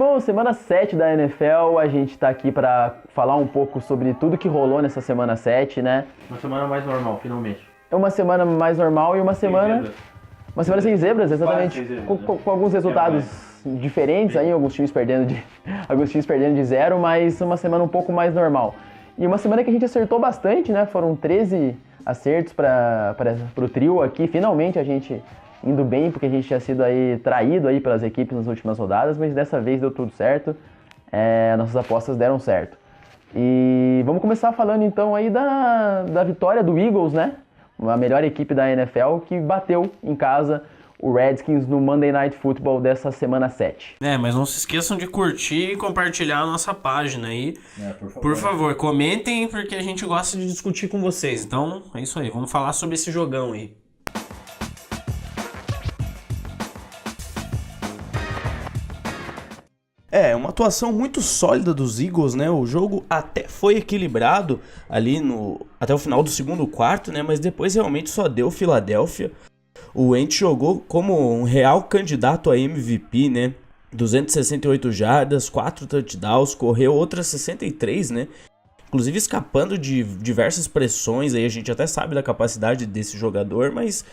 Bom, semana 7 da NFL, a gente tá aqui para falar um pouco sobre tudo que rolou nessa semana 7, né? Uma semana mais normal, finalmente. É uma semana mais normal e uma semana sem zebras, exatamente. Sem zebras, Com alguns resultados diferentes aí, alguns times perdendo de 0, mas uma semana um pouco mais normal. E uma semana que a gente acertou bastante, né? Foram 13 acertos para o trio aqui. Finalmente a gente indo bem, porque a gente tinha sido aí traído aí pelas equipes nas últimas rodadas, mas dessa vez deu tudo certo. Nossas apostas deram certo. E vamos começar falando então aí da vitória do Eagles, né? A melhor equipe da NFL, que bateu em casa o Redskins no Monday Night Football dessa semana 7. Mas não se esqueçam de curtir e compartilhar a nossa página aí. Por favor, comentem, porque a gente gosta de discutir com vocês. Então, é isso aí. Vamos falar sobre esse jogão aí. Uma atuação muito sólida dos Eagles, né? O jogo até foi equilibrado ali até o final do segundo quarto, né? Mas depois realmente só deu Filadélfia. O Wentz jogou como um real candidato a MVP, né? 268 jardas, 4 touchdowns, correu outras 63, né? Inclusive escapando de diversas pressões, aí a gente até sabe da capacidade desse jogador, mas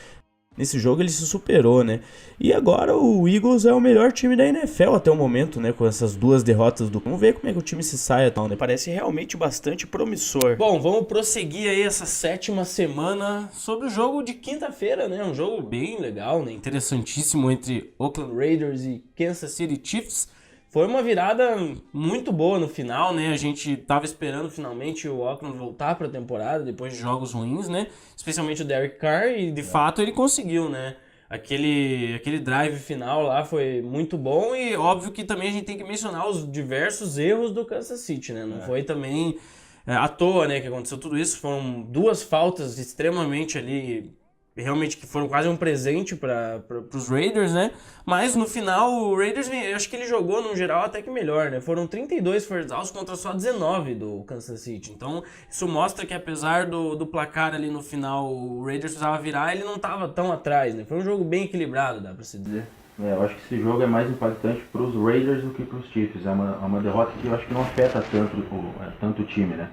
nesse jogo ele se superou, né? E agora o Eagles é o melhor time da NFL até o momento, né? Com essas duas derrotas do... Vamos ver como é que o time se sai atual, né? Parece realmente bastante promissor. Bom, vamos prosseguir aí essa 7ª semana sobre o jogo de quinta-feira, né? Um jogo bem legal, né? Interessantíssimo entre Oakland Raiders e Kansas City Chiefs. Foi uma virada muito boa no final, né? A gente tava esperando finalmente o Oakland voltar para a temporada depois de jogos ruins, né? Especialmente o Derek Carr, e de fato ele conseguiu, né? Aquele drive final lá foi muito bom, e óbvio que também a gente tem que mencionar os diversos erros do Kansas City, né? Não foi também à toa, né, que aconteceu tudo isso. Foram duas faltas extremamente ali, realmente que foram quase um presente para os Raiders, né? Mas no final o Raiders, eu acho que ele jogou no geral até que melhor, né? Foram 32 first downs contra só 19 do Kansas City. Então isso mostra que apesar do placar ali no final, o Raiders precisava virar, ele não estava tão atrás, né? Foi um jogo bem equilibrado, dá para se dizer. Eu acho que esse jogo é mais impactante para os Raiders do que para os Chiefs. É uma derrota que eu acho que não afeta tanto o time, né?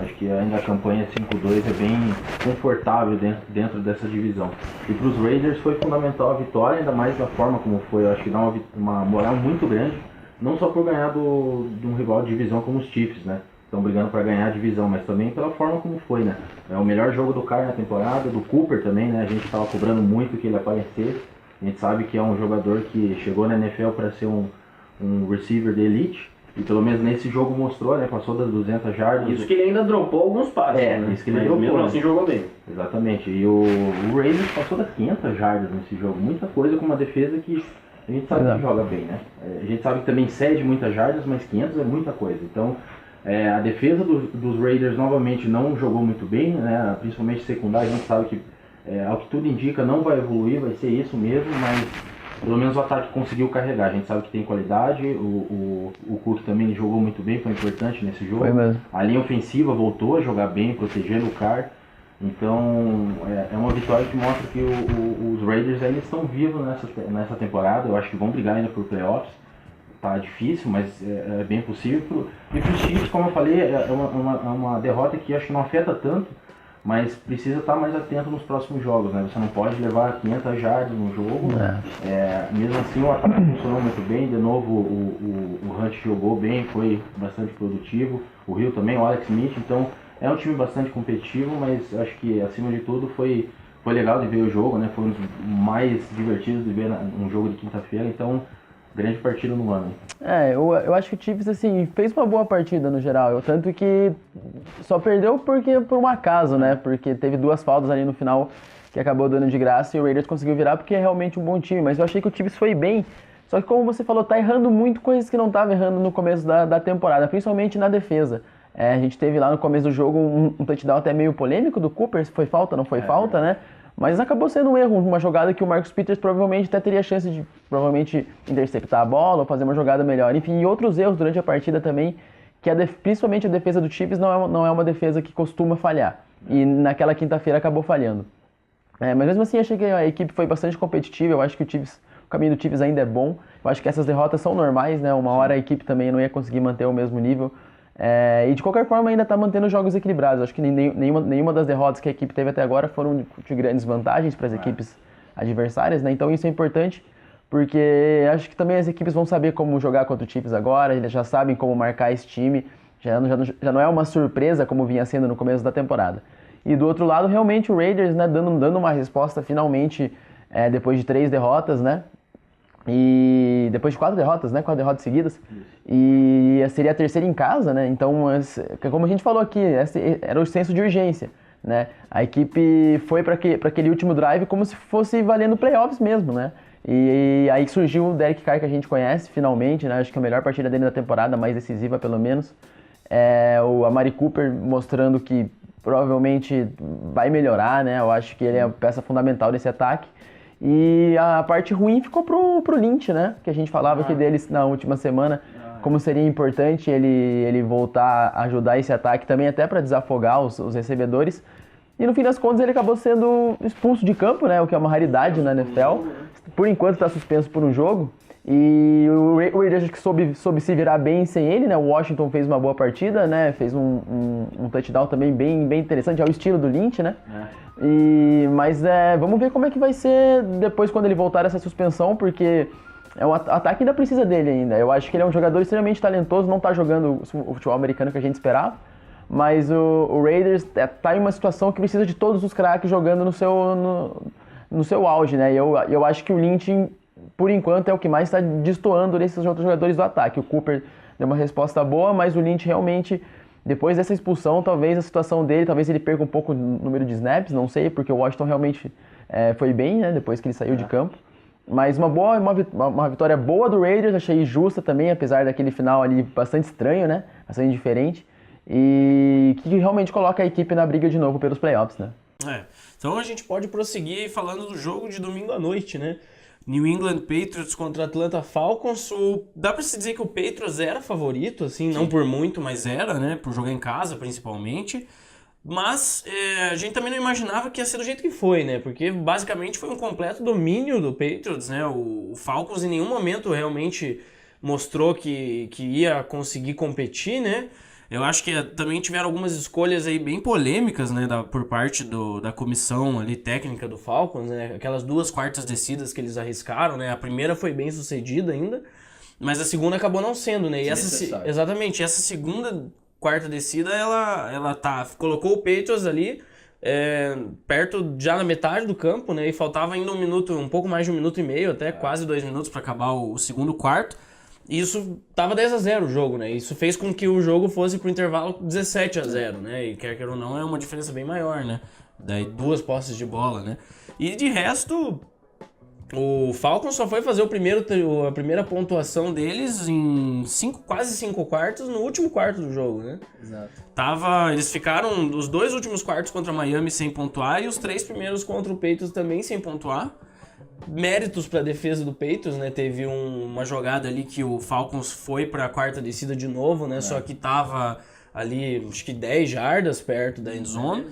Acho que ainda a campanha 5-2 é bem confortável dentro dessa divisão. E para os Raiders foi fundamental a vitória, ainda mais da forma como foi. Eu acho que dá uma moral muito grande, não só por ganhar de um rival de divisão como os Chiefs, né? Estão brigando para ganhar a divisão, mas também pela forma como foi, né? É o melhor jogo do Carr na temporada, do Cooper também, né? A gente estava cobrando muito que ele aparecesse. A gente sabe que é um jogador que chegou na NFL para ser um receiver de elite, e pelo menos nesse jogo mostrou, né? Passou das 200 jardas. Isso que ele ainda dropou alguns passes, né? Isso que ele dropou, mesmo né? assim jogou bem. Exatamente, e o Raiders passou das 500 jardas nesse jogo, muita coisa, com uma defesa que a gente sabe que joga bem, né? A gente sabe que também cede muitas jardas, mas 500 é muita coisa. Então, a defesa dos Raiders novamente não jogou muito bem, né? Principalmente secundária, a gente sabe que ao que tudo indica não vai evoluir, vai ser isso mesmo, mas pelo menos o ataque conseguiu carregar. A gente sabe que tem qualidade, o Cook também jogou muito bem, foi importante nesse jogo. Foi mesmo. A linha ofensiva voltou a jogar bem, protegendo o Carr. Então é uma vitória que mostra que os Raiders ainda estão vivos nessa temporada. Eu acho que vão brigar ainda por playoffs. Tá difícil, mas é bem possível. E para os Chiefs, como eu falei, é uma derrota que acho que não afeta tanto, mas precisa estar mais atento nos próximos jogos, né? Você não pode levar 500 jardas no jogo. Mesmo assim, o ataque funcionou muito bem. De novo, o Hunt jogou bem, foi bastante produtivo. O Hill também, o Alex Smith. Então, é um time bastante competitivo, mas acho que, acima de tudo, foi legal de ver o jogo, né? Foi um dos mais divertidos de ver um jogo de quinta-feira. Então, grande partida no ano. Eu acho que o Chiefs, assim, fez uma boa partida no geral. Tanto que só perdeu por um acaso, né? Porque teve duas faltas ali no final que acabou dando de graça, e o Raiders conseguiu virar porque é realmente um bom time. Mas eu achei que o Chiefs foi bem. Só que, como você falou, tá errando muito coisas que não tava errando no começo da temporada, principalmente na defesa. A gente teve lá no começo do jogo um touchdown até meio polêmico do Cooper, se foi falta, não foi falta, né? Mas acabou sendo um erro, uma jogada que o Marcus Peters provavelmente até teria chance de interceptar a bola ou fazer uma jogada melhor. Enfim, e outros erros durante a partida também, que principalmente a defesa do Chiefs não é uma defesa que costuma falhar. E naquela quinta-feira acabou falhando. Mas mesmo assim, achei que a equipe foi bastante competitiva. Eu acho que o caminho do Chiefs ainda é bom. Eu acho que essas derrotas são normais, né? Uma hora a equipe também não ia conseguir manter o mesmo nível. E de qualquer forma ainda está mantendo os jogos equilibrados. Eu acho que nenhuma das derrotas que a equipe teve até agora foram de grandes vantagens para as equipes adversárias, né? Então isso é importante, porque acho que também as equipes vão saber como jogar contra o Chiefs agora, eles já sabem como marcar esse time, já não é uma surpresa como vinha sendo no começo da temporada. E do outro lado, realmente o Raiders, né, dando uma resposta finalmente depois de 3 derrotas, né? E depois de 4 derrotas, né? 4 derrotas seguidas. E seria a terceira em casa, né? Então, como a gente falou aqui, esse era o senso de urgência, né? A equipe foi para aquele último drive como se fosse valendo playoffs mesmo, né? E aí surgiu o Derek Carr que a gente conhece, finalmente, né? Acho que a melhor partida dele da temporada, mais decisiva pelo menos. O Amari Cooper mostrando que provavelmente vai melhorar, né? Eu acho que ele é a peça fundamental desse ataque. E a parte ruim ficou pro Lynch, né? Que a gente falava aqui deles na última semana, como seria importante ele voltar a ajudar esse ataque também, até para desafogar os recebedores. E no fim das contas ele acabou sendo expulso de campo, né? O que é uma raridade na NFL. Por enquanto está suspenso por um jogo. E o Raiders que soube se virar bem sem ele, né? O Washington fez uma boa partida, né? Fez um touchdown também bem interessante, ao estilo do Lynch, né? Mas vamos ver como é que vai ser depois quando ele voltar essa suspensão, porque o ataque ainda precisa dele ainda. Eu acho que ele é um jogador extremamente talentoso, não está jogando o futebol americano que a gente esperava, mas o Raiders está em uma situação que precisa de todos os craques jogando no seu auge, né? E eu acho que o Lynch, por enquanto, é o que mais está destoando desses outros jogadores do ataque. O Cooper deu uma resposta boa, mas o Lynch realmente, depois dessa expulsão, talvez a situação dele, talvez ele perca um pouco o número de snaps, não sei, porque o Washington realmente foi bem, né, depois que ele saiu de campo. Mas uma vitória boa do Raiders, achei justa também, apesar daquele final ali bastante estranho, né, bastante diferente, e que realmente coloca a equipe na briga de novo pelos playoffs, né. Então a gente pode prosseguir falando do jogo de domingo à noite, né? New England Patriots contra Atlanta Falcons. Dá pra se dizer que o Patriots era favorito, assim, não por muito, mas era, né? Por jogar em casa, principalmente. Mas a gente também não imaginava que ia ser do jeito que foi, né? Porque basicamente foi um completo domínio do Patriots, né? O Falcons em nenhum momento realmente mostrou que ia conseguir competir, né? Eu acho que também tiveram algumas escolhas aí bem polêmicas, né, por parte da comissão ali técnica do Falcons, né? Aquelas 2 quartas descidas que eles arriscaram, né? A primeira foi bem sucedida ainda, mas a segunda acabou não sendo, né? E exatamente, essa segunda quarta descida, ela colocou o Patriots ali perto, já na metade do campo, né? E faltava ainda um pouco mais de 1 minuto e meio, até quase 2 minutos para acabar o segundo quarto. E isso tava 10-0 o jogo, né? Isso fez com que o jogo fosse pro intervalo 17-0, né? E quer ou não, é uma diferença bem maior, né? Daí 2 posses de bola, né? E de resto, o Falcons só foi fazer a primeira pontuação deles em quase 5 quartos no último quarto do jogo, né? Exato. Eles ficaram os 2 últimos quartos contra Miami sem pontuar e os 3 primeiros contra o Patriots também sem pontuar. Méritos para a defesa do Patriots, né? Teve uma jogada ali que o Falcons foi para a quarta descida de novo, né? Só que tava ali, acho que 10 jardas perto da endzone,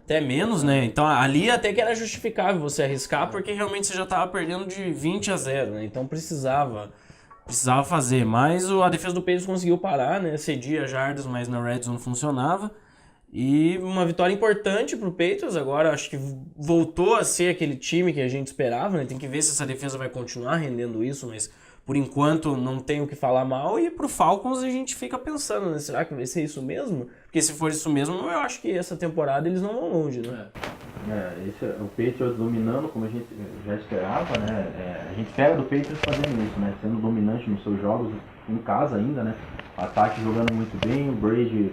até menos, né? Então ali até que era justificável você arriscar, porque realmente você já tava perdendo de 20-0, né? Então precisava fazer, mas a defesa do Patriots conseguiu parar, né? Cedia jardas, mas na red zone funcionava. E uma vitória importante pro Patriots agora, acho que voltou a ser aquele time que a gente esperava, né? Tem que ver se essa defesa vai continuar rendendo isso, mas por enquanto não tem o que falar mal. E pro Falcons a gente fica pensando, né? Será que vai ser isso mesmo? Porque se for isso mesmo, eu acho que essa temporada eles não vão longe, né? Esse é o Patriots dominando como a gente já esperava, né? A gente espera do Patriots fazendo isso, né? Sendo dominante nos seus jogos, em casa ainda, né? O ataque jogando muito bem, o Brady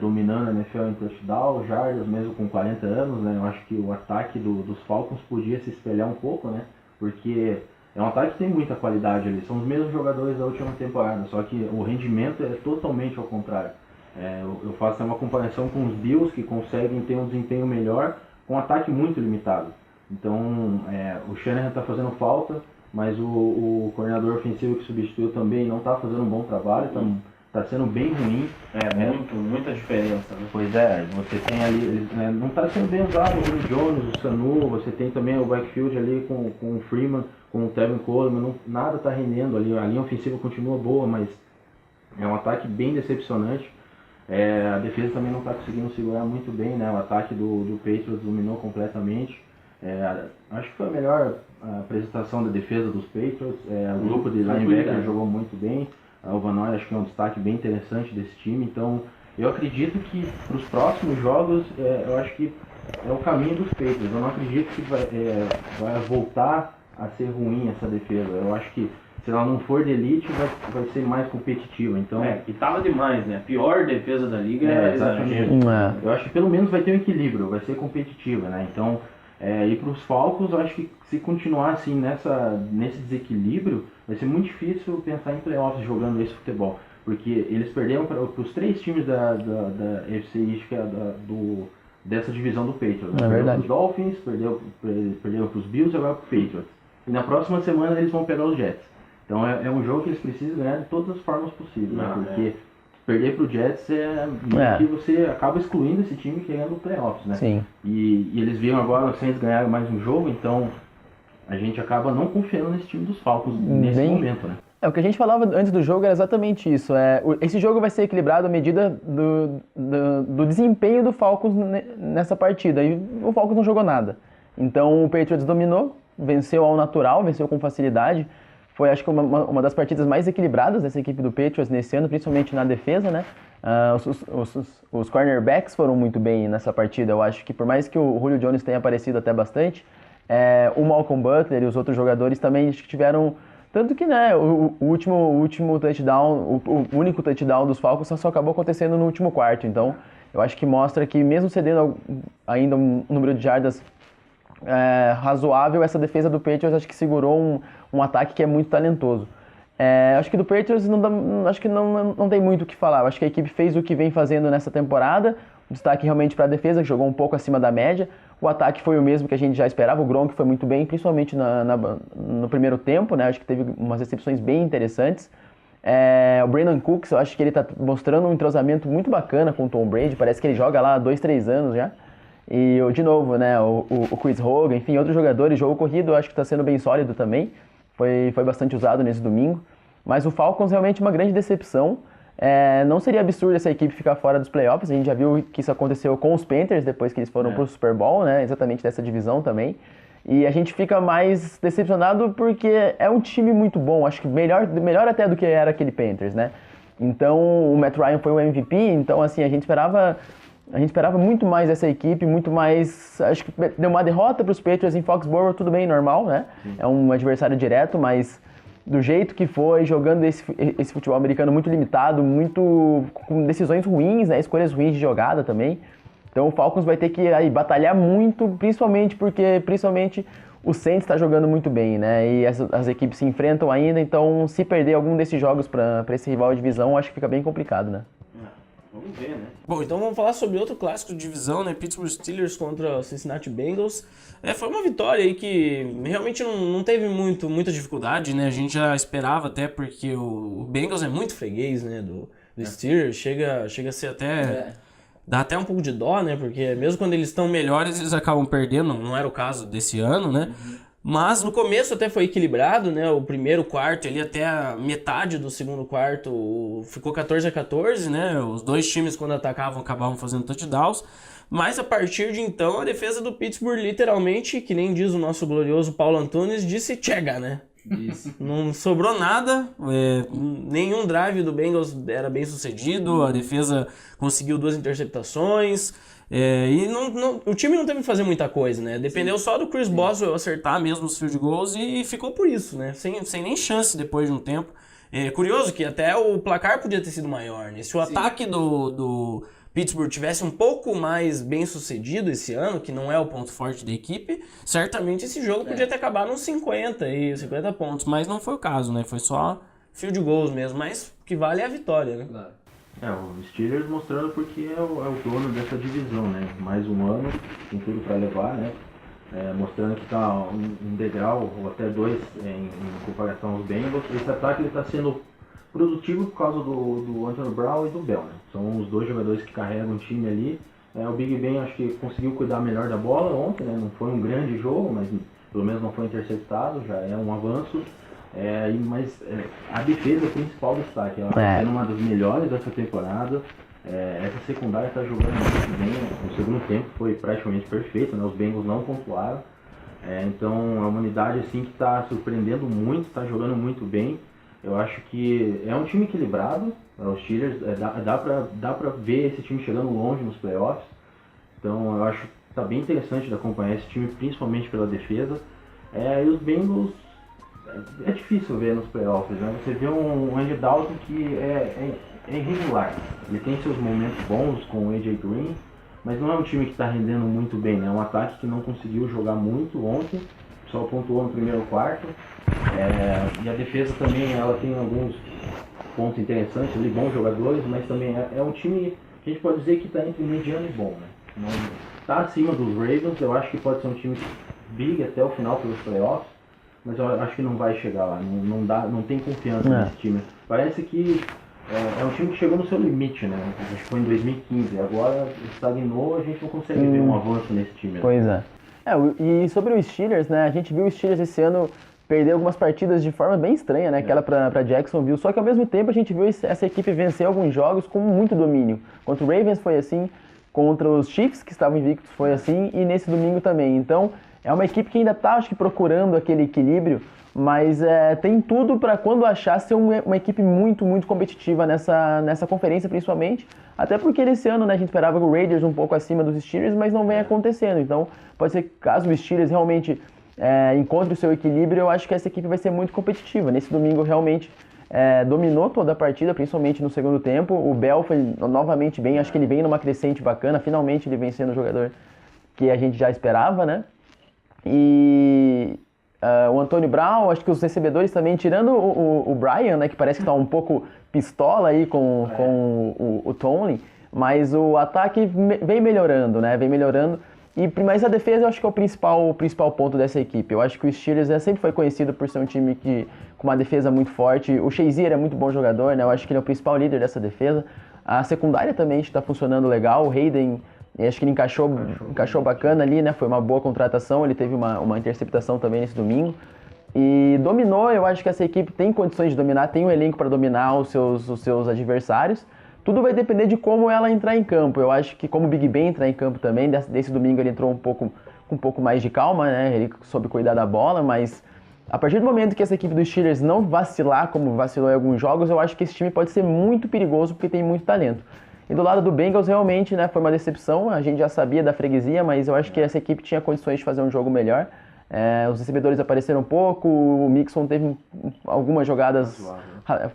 dominando a NFL em touchdown, jardas, mesmo com 40 anos, né? Eu acho que o ataque dos Falcons podia se espelhar um pouco, né? Porque é um ataque que tem muita qualidade ali, são os mesmos jogadores da última temporada, só que o rendimento é totalmente ao contrário. Eu faço uma comparação com os Bills, que conseguem ter um desempenho melhor com um ataque muito limitado. Então, o Shanahan está fazendo falta, mas o coordenador ofensivo que substituiu também não está fazendo um bom trabalho, tá sendo bem ruim. Muita diferença, né? Pois é, você tem ali, não está sendo bem usado o Julio Jones, o Sanu, você tem também o backfield ali com o Freeman, com o Tevin Coleman, nada está rendendo ali, a linha ofensiva continua boa, mas é um ataque bem decepcionante. A defesa também não está conseguindo segurar muito bem, né? O ataque do Patriots dominou completamente. Acho que foi a melhor apresentação da defesa dos Patriots, o grupo de linebacker jogou muito bem. O Van Noy acho que é um destaque bem interessante desse time, então eu acredito que para os próximos jogos, eu acho que é o caminho dos Patriots. Eu não acredito que vai voltar a ser ruim essa defesa. Eu acho que se ela não for de elite, vai ser mais competitiva. Então, que tava demais, né? A pior defesa da liga exatamente. Eu acho que pelo menos vai ter um equilíbrio, vai ser competitiva, né? Então, e para os Falcons, eu acho que se continuar assim nesse desequilíbrio, vai ser muito difícil pensar em playoffs jogando esse futebol. Porque eles perderam para os 3 times da AFC East, que é dessa divisão do Patriots. Né? Perderam para os Dolphins, perderam para os Bills e agora para o Patriots. E na próxima semana eles vão pegar os Jets. Então é um jogo que eles precisam ganhar de todas as formas possíveis. Né? Porque perder para o Jets que você acaba excluindo esse time que ganha no playoffs, né? Sim. E eles viram agora os Saints ganharam mais um jogo, então a gente acaba não confiando nesse time dos Falcons nesse momento, né? O que a gente falava antes do jogo era exatamente isso. Esse jogo vai ser equilibrado à medida do desempenho do Falcons nessa partida. E o Falcons não jogou nada. Então o Patriots dominou, venceu ao natural, venceu com facilidade. Foi, acho que, uma das partidas mais equilibradas dessa equipe do Patriots nesse ano, principalmente na defesa, né? Os cornerbacks foram muito bem nessa partida. Eu acho que, por mais que o Julio Jones tenha aparecido até bastante, o Malcolm Butler e os outros jogadores também acho que tiveram... Tanto que, né, o último touchdown, o único touchdown dos Falcons só acabou acontecendo no último quarto. Então, eu acho que mostra que, mesmo cedendo ainda um número de jardas razoável, essa defesa do Patriots acho que segurou um ataque que é muito talentoso. Acho que do Patriots não tem muito o que falar. Eu acho que a equipe fez o que vem fazendo nessa temporada. O destaque realmente para a defesa, que jogou um pouco acima da média. O ataque foi o mesmo que a gente já esperava. O Gronk foi muito bem, principalmente no primeiro tempo, né? Acho que teve umas recepções bem interessantes. O Brandon Cooks, eu acho que ele está mostrando um entrosamento muito bacana com o Tom Brady. Parece que ele joga lá há 2-3 anos já. E, de novo, né, o Chris Hogan, enfim, outros jogadores. Jogo corrido, eu acho que está sendo bem sólido também. Foi bastante usado nesse domingo. Mas o Falcons realmente uma grande decepção. Não seria absurdo essa equipe ficar fora dos playoffs. A gente já viu que isso aconteceu com os Panthers depois que eles foram pro Super Bowl, né? Exatamente dessa divisão também. E a gente fica mais decepcionado porque é um time muito bom. Acho que melhor até do que era aquele Panthers, né? Então o Matt Ryan foi o MVP. Então, assim, a gente esperava muito mais dessa equipe, muito mais... Acho que deu uma derrota para os Patriots em Foxborough, tudo bem, normal, né? É um adversário direto, mas do jeito que foi, jogando esse futebol americano muito limitado, muito com decisões ruins, né? Escolhas ruins de jogada também. Então o Falcons vai ter que batalhar muito, principalmente porque o Saints está jogando muito bem, né? E as equipes se enfrentam ainda, então se perder algum desses jogos para esse rival de divisão, acho que fica bem complicado, né? Vamos ver, né? Bom, então vamos falar sobre outro clássico de divisão, né? Pittsburgh Steelers contra o Cincinnati Bengals. Foi uma vitória aí que realmente não teve muita dificuldade, né? A gente já esperava até porque o Bengals é muito freguês, né? Do Steelers, chega a ser até... Dá até um pouco de dó, né? Porque mesmo quando eles estão melhores, eles acabam perdendo. Não era o caso desse ano, né? Mas no começo até foi equilibrado, né? O primeiro quarto ali até a metade do segundo quarto ficou 14-14, né? Os dois times quando atacavam acabavam fazendo touchdowns. Mas a partir de então a defesa do Pittsburgh literalmente, que nem diz o nosso glorioso Paulo Antunes, disse chega, né? Não sobrou nada, nenhum drive do Bengals era bem sucedido, a defesa conseguiu 2 interceptações. E o time não teve que fazer muita coisa, né? Dependeu só do Chris Boswell acertar mesmo os field goals e ficou por isso, né? Sem nem chance depois de um tempo. Curioso que até o placar podia ter sido maior, né? Se o ataque do Pittsburgh tivesse um pouco mais bem sucedido esse ano, que não é o ponto forte da equipe, certamente esse jogo podia ter acabado uns 50 pontos, mas não foi o caso, né? Foi só field goals mesmo, mas o que vale é a vitória, né? Claro. O Steelers mostrando porque é o dono dessa divisão, né? Mais um ano, tem tudo para levar, né? Mostrando que está um degrau ou até 2 em comparação aos Bengals. Esse ataque está sendo produtivo por causa do Anthony Brown e do Bell, né? São os dois jogadores que carregam o time ali. O Big Ben acho que conseguiu cuidar melhor da bola ontem, né? Não foi um grande jogo, mas pelo menos não foi interceptado, já é um avanço. Mas a defesa é o principal destaque, ela está sendo uma das melhores dessa temporada. Essa secundária está jogando muito bem, o segundo tempo foi praticamente perfeito, né? Os Bengals não pontuaram. Então é uma unidade assim, que está surpreendendo muito, está jogando muito bem. Eu acho que é um time equilibrado, os Steelers, dá pra ver esse time chegando longe nos playoffs. Então eu acho que está bem interessante de acompanhar esse time, principalmente pela defesa. E os Bengals, é difícil ver nos playoffs, né? Você vê um Andy Dalton que é irregular. Ele tem seus momentos bons com o AJ Green, mas não é um time que está rendendo muito bem, né? É um ataque que não conseguiu jogar muito ontem, só pontuou no primeiro quarto. E a defesa também, ela tem alguns pontos interessantes ali, bons jogadores, mas também é um time que a gente pode dizer que está entre mediano e bom, né? Está acima dos Ravens, eu acho que pode ser um time big até o final pelos playoffs, mas eu acho que não vai chegar lá, não tem confiança nesse time. Parece que é um time que chegou no seu limite, né? Acho que foi em 2015, agora estagnou, a gente não consegue ver um avanço nesse time. Pois é. E sobre os Steelers, né? A gente viu os Steelers esse ano perder algumas partidas de forma bem estranha, né? Aquela pra Jacksonville, só que ao mesmo tempo a gente viu essa equipe vencer alguns jogos com muito domínio. Contra o Ravens foi assim, contra os Chiefs, que estavam invictos, foi assim, e nesse domingo também. Então, é uma equipe que ainda tá, acho que, procurando aquele equilíbrio, mas tem tudo para quando achar ser uma equipe muito, muito competitiva nessa conferência, principalmente. Até porque nesse ano, né, a gente esperava o Raiders um pouco acima dos Steelers, mas não vem acontecendo. Então, pode ser que caso os Steelers realmente encontre o seu equilíbrio, eu acho que essa equipe vai ser muito competitiva. Nesse domingo, realmente, dominou toda a partida, principalmente no segundo tempo. O Bell foi novamente bem, acho que ele vem numa crescente bacana. Finalmente ele vem sendo o jogador que a gente já esperava, né? E o Anthony Brown, acho que os recebedores também, tirando o Brian, né, que parece que está um pouco pistola aí com o Tomlin, mas o ataque vem melhorando, né? Vem melhorando. Mas a defesa eu acho que é o principal ponto dessa equipe. Eu acho que o Steelers sempre foi conhecido por ser um time com uma defesa muito forte. O Shazier é muito bom jogador, né? Eu acho que ele é o principal líder dessa defesa. A secundária também está funcionando legal. O Hayden, acho que ele encaixou bacana ali, né? Foi uma boa contratação. Ele teve uma interceptação também nesse domingo. E dominou, eu acho que essa equipe tem condições de dominar, tem um elenco para dominar os seus adversários. Tudo vai depender de como ela entrar em campo. Eu acho que como o Big Ben entrar em campo também, desse domingo ele entrou com um pouco mais de calma, né? Ele soube cuidar da bola, mas a partir do momento que essa equipe dos Steelers não vacilar como vacilou em alguns jogos, eu acho que esse time pode ser muito perigoso porque tem muito talento. E do lado do Bengals, realmente, né, foi uma decepção. A gente já sabia da freguesia, mas eu acho que essa equipe tinha condições de fazer um jogo melhor. Os recebedores apareceram um pouco, o Mixon teve algumas jogadas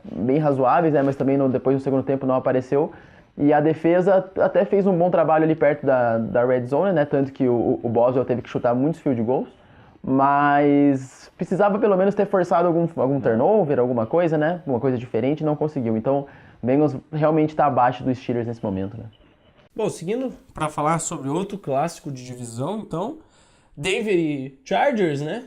bem razoáveis, né, mas também depois no segundo tempo não apareceu. E a defesa até fez um bom trabalho ali perto da red zone, né, tanto que o Boswell teve que chutar muitos field goals. Mas precisava pelo menos ter forçado algum turnover, alguma coisa, né, uma coisa diferente, não conseguiu. Então, o Bengals realmente está abaixo dos Steelers nesse momento, né. Bom, seguindo para falar sobre outro clássico de divisão, então, Denver e Chargers, né?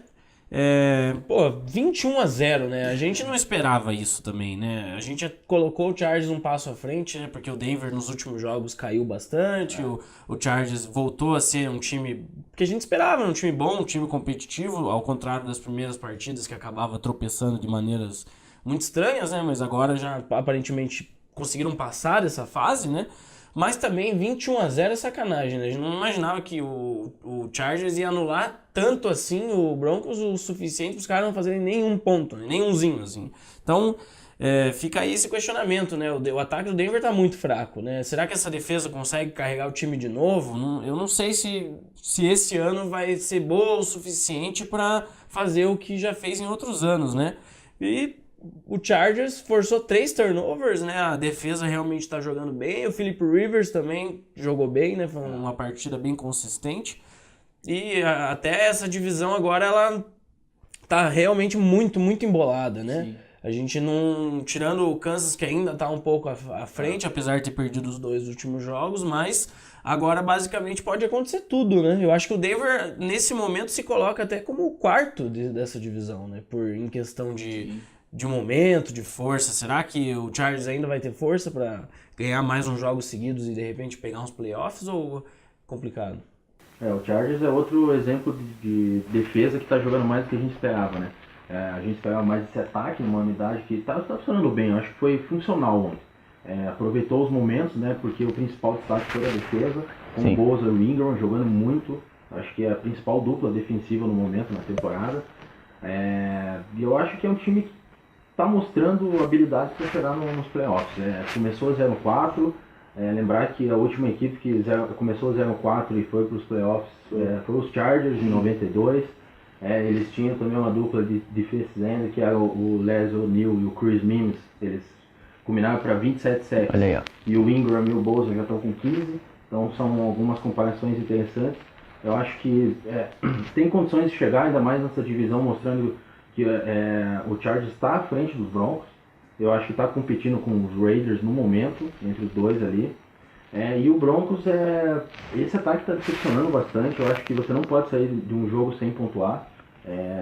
21-0, né? A gente não esperava isso também, né? A gente colocou o Chargers um passo à frente, né? Porque o Denver nos últimos jogos caiu bastante, o Chargers voltou a ser um time que a gente esperava, um time bom, um time competitivo, ao contrário das primeiras partidas que acabava tropeçando de maneiras muito estranhas, né? Mas agora já aparentemente conseguiram passar dessa fase, né? Mas também 21-0 é sacanagem, né? A gente não imaginava que o Chargers ia anular tanto assim o Broncos o suficiente para os caras não fazerem nenhum ponto, né? Nenhumzinho, assim. Então, fica aí esse questionamento, né? O ataque do Denver tá muito fraco, né? Será que essa defesa consegue carregar o time de novo? Eu não sei se esse ano vai ser boa o suficiente para fazer o que já fez em outros anos, né? E o Chargers forçou 3 turnovers, né? A defesa realmente está jogando bem. O Philip Rivers também jogou bem, né? Foi uma partida bem consistente. E até essa divisão agora, ela tá realmente muito, muito embolada, né? Sim. A gente não... Tirando o Kansas, que ainda tá um pouco à frente, apesar de ter perdido os 2 últimos jogos, mas agora basicamente pode acontecer tudo, né? Eu acho que o Denver, nesse momento, se coloca até como o quarto dessa divisão, né? Em questão de de momento, de força? Será que o Chargers ainda vai ter força para ganhar mais uns jogos seguidos e de repente pegar uns playoffs ou complicado? O Chargers é outro exemplo de defesa que está jogando mais do que a gente esperava, né? A gente esperava mais esse ataque numa unidade que está funcionando bem, eu acho que foi funcional ontem. Aproveitou os momentos, né? Porque o principal destaque foi a defesa, com o Bosa e o Ingram jogando muito. Acho que é a principal dupla defensiva no momento, na temporada. E eu acho que é um time que está mostrando habilidades para chegar nos playoffs. Começou 0-4, lembrar que a última equipe que começou 0-4 e foi para os playoffs foi os Chargers em 92. Eles tinham também uma dupla de defensive end, que era o Les O'Neal e o Chris Mims. Eles combinaram para 27 sacks. Olha aí, ó. E o Ingram e o Bosa já estão com 15. Então são algumas comparações interessantes. Eu acho que tem condições de chegar ainda mais nessa divisão, mostrando que o Chargers está à frente dos Broncos. Eu acho que está competindo com os Raiders no momento, entre os dois ali. E o Broncos, esse ataque está decepcionando bastante. Eu acho que você não pode sair de um jogo sem pontuar.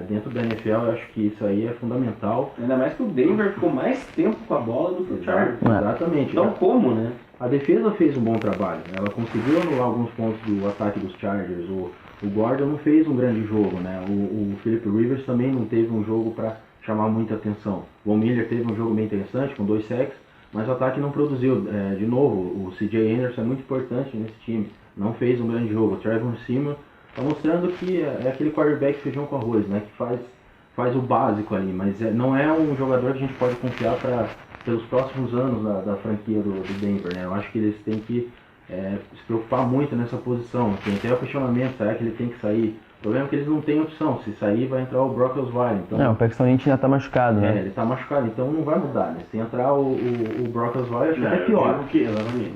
Dentro da NFL, eu acho que isso aí é fundamental. Ainda mais que o Denver ficou mais tempo com a bola do que o Chargers. Exatamente. Então como, né? A defesa fez um bom trabalho. Ela conseguiu anular alguns pontos do ataque dos Chargers. O Gordon não fez um grande jogo, né? O Philip Rivers também não teve um jogo para chamar muita atenção. O Von Miller teve um jogo bem interessante, com 2 sacks, mas o ataque não produziu. De novo, o CJ Anderson é muito importante nesse time. Não fez um grande jogo. O Trevor Siemian está mostrando que é aquele quarterback feijão com arroz, né? Que faz o básico ali, mas não é um jogador que a gente pode confiar pelos próximos anos da franquia do Denver, né? Eu acho que eles têm que se preocupar muito nessa posição. Tem até o questionamento, será que ele tem que sair? O problema é que eles não têm opção. Se sair, vai entrar o Brock Osweiler. Então, o Paxton Lynch ainda tá machucado, né? ele tá machucado, então não vai mudar, né? Se entrar o Brock Osweiler, acho que até pior.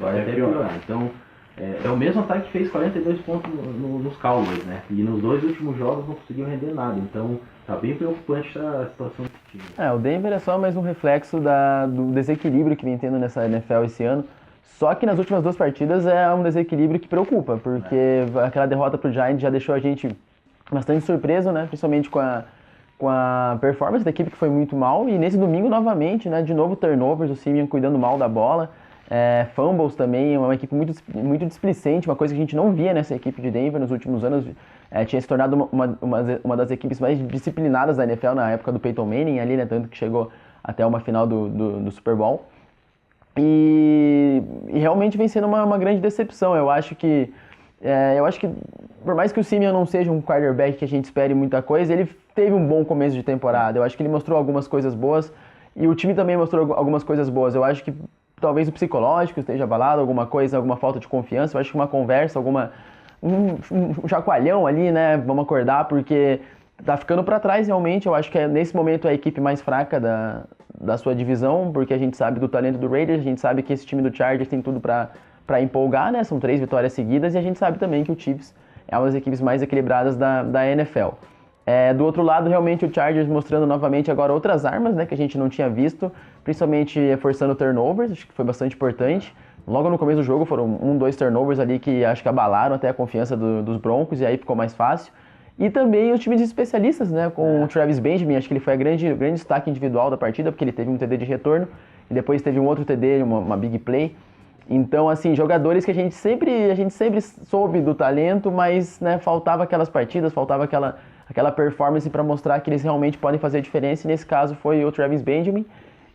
Vai até piorar. Então, é o mesmo ataque que fez 42 pontos nos Cowboys, né? E nos 2 últimos jogos não conseguiu render nada. Então, tá bem preocupante a situação desse time. O Denver é só mais um reflexo do desequilíbrio que vem tendo nessa NFL esse ano. Só que nas últimas 2 partidas é um desequilíbrio que preocupa, porque aquela derrota pro Giants já deixou a gente bastante surpreso, né? Principalmente com a performance da equipe, que foi muito mal. E nesse domingo, novamente, né? De novo turnovers, o Simeon cuidando mal da bola. Fumbles também, uma equipe muito, muito displicente, uma coisa que a gente não via nessa equipe de Denver nos últimos anos. Tinha se tornado uma das equipes mais disciplinadas da NFL na época do Peyton Manning ali, né? Tanto que chegou até uma final do Super Bowl. E realmente vem sendo uma grande decepção. Eu acho que por mais que o Simeon não seja um quarterback que a gente espere muita coisa, ele teve um bom começo de temporada. Eu acho que ele mostrou algumas coisas boas e o time também mostrou algumas coisas boas. Eu acho que talvez o psicológico esteja abalado, alguma falta de confiança. Eu acho que uma conversa, um chacoalhão ali, né? Vamos acordar, porque tá ficando para trás realmente. Eu acho que nesse momento é a equipe mais fraca da sua divisão, porque a gente sabe do talento do Raiders, a gente sabe que esse time do Chargers tem tudo para empolgar, né? São 3 vitórias seguidas, e a gente sabe também que o Chiefs é uma das equipes mais equilibradas da NFL. Do outro lado, realmente o Chargers mostrando novamente agora outras armas, né, que a gente não tinha visto, principalmente forçando turnovers, acho que foi bastante importante. Logo no começo do jogo foram 2 turnovers ali que acho que abalaram até a confiança dos Broncos, e aí ficou mais fácil. E também os times de especialistas, né, com o Travis Benjamin, acho que ele foi o grande destaque individual da partida, porque ele teve um TD de retorno, e depois teve um outro TD, uma big play. Então, assim, jogadores que a gente sempre soube do talento, mas, né, faltava aquelas partidas, faltava aquela performance para mostrar que eles realmente podem fazer a diferença, e nesse caso foi o Travis Benjamin.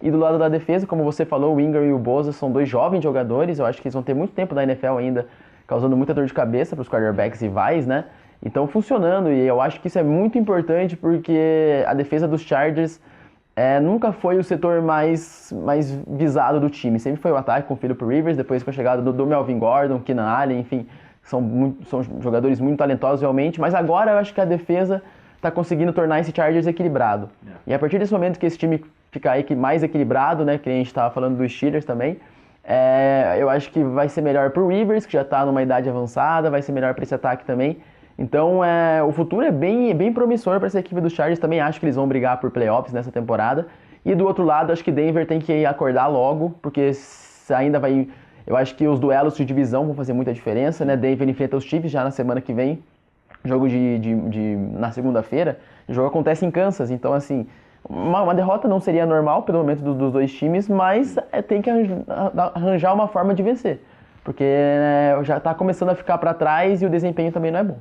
E do lado da defesa, como você falou, o Ingram e o Bosa são 2 jovens jogadores, eu acho que eles vão ter muito tempo na NFL ainda, causando muita dor de cabeça para os quarterbacks rivais, né? E estão funcionando, e eu acho que isso é muito importante porque a defesa dos Chargers nunca foi o setor mais visado do time. Sempre foi o ataque com o Philip Rivers, depois com a chegada do Melvin Gordon, Keenan Allen, enfim, são jogadores muito talentosos realmente, mas agora eu acho que a defesa está conseguindo tornar esse Chargers equilibrado. E a partir desse momento que esse time ficar mais equilibrado, né, que a gente estava falando dos Steelers também, eu acho que vai ser melhor para o Rivers, que já está numa idade avançada, vai ser melhor para esse ataque também. Então, o futuro é bem promissor para essa equipe dos Chargers. Também acho que eles vão brigar por playoffs nessa temporada. E do outro lado, acho que Denver tem que acordar logo, porque ainda vai... Eu acho que os duelos de divisão vão fazer muita diferença, né? Denver enfrenta os Chiefs já na semana que vem, jogo na segunda-feira. O jogo acontece em Kansas, então, assim, Uma derrota não seria normal pelo momento dos dois times, mas tem que arranjar uma forma de vencer. Porque já está começando a ficar para trás e o desempenho também não é bom.